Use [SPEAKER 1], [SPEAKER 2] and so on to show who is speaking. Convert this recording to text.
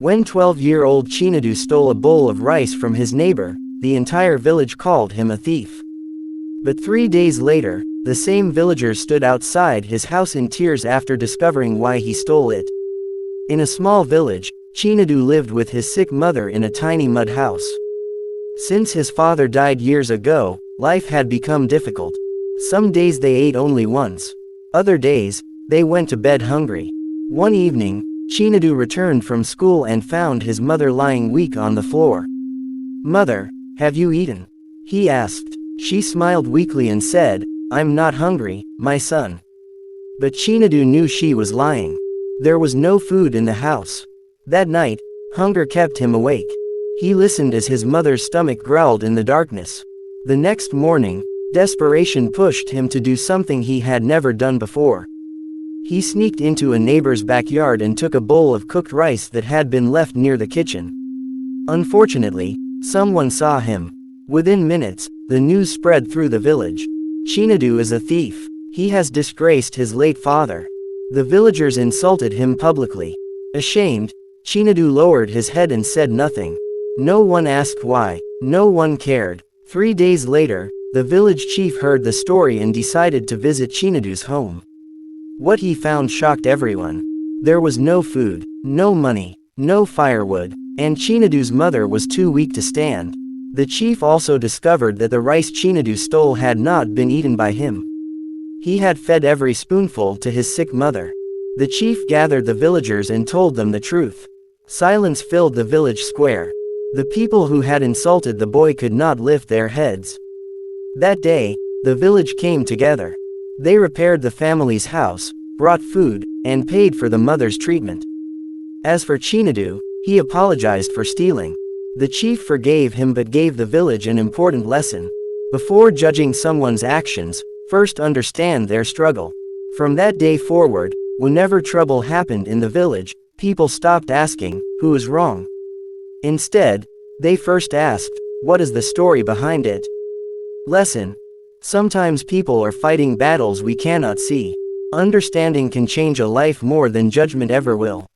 [SPEAKER 1] When 12-year-old Chinedu stole a bowl of rice from his neighbor, the entire village called him a thief. But 3 days later, the same villagers stood outside his house in tears after discovering why he stole it. In a small village, Chinedu lived with his sick mother in a tiny mud house. Since his father died years ago, life had become difficult. Some days they ate only once. Other days, they went to bed hungry. One evening, Chinedu returned from school and found his mother lying weak on the floor. "Mother, have you eaten?" he asked. She smiled weakly and said, "I'm not hungry, my son." But Chinedu knew she was lying. There was no food in the house. That night, hunger kept him awake. He listened as his mother's stomach growled in the darkness. The next morning, desperation pushed him to do something he had never done before. He sneaked into a neighbor's backyard and took a bowl of cooked rice that had been left near the kitchen. Unfortunately, someone saw him. Within minutes, the news spread through the village. "Chinedu is a thief. He has disgraced his late father." The villagers insulted him publicly. Ashamed, Chinedu lowered his head and said nothing. No one asked why. No one cared. 3 days later, the village chief heard the story and decided to visit Chinedu's home. What he found shocked everyone. There was no food, no money, no firewood, and Chinedu's mother was too weak to stand. The chief also discovered that the rice Chinedu stole had not been eaten by him. He had fed every spoonful to his sick mother. The chief gathered the villagers and told them the truth. Silence filled the village square. The people who had insulted the boy could not lift their heads. That day, the village came together. They repaired the family's house, brought food, and paid for the mother's treatment. As for Chinedu, he apologized for stealing. The chief forgave him but gave the village an important lesson. Before judging someone's actions, first understand their struggle. From that day forward, whenever trouble happened in the village, people stopped asking, "Who is wrong?" Instead, they first asked, "What is the story behind it?" Lesson: sometimes people are fighting battles we cannot see. Understanding can change a life more than judgment ever will.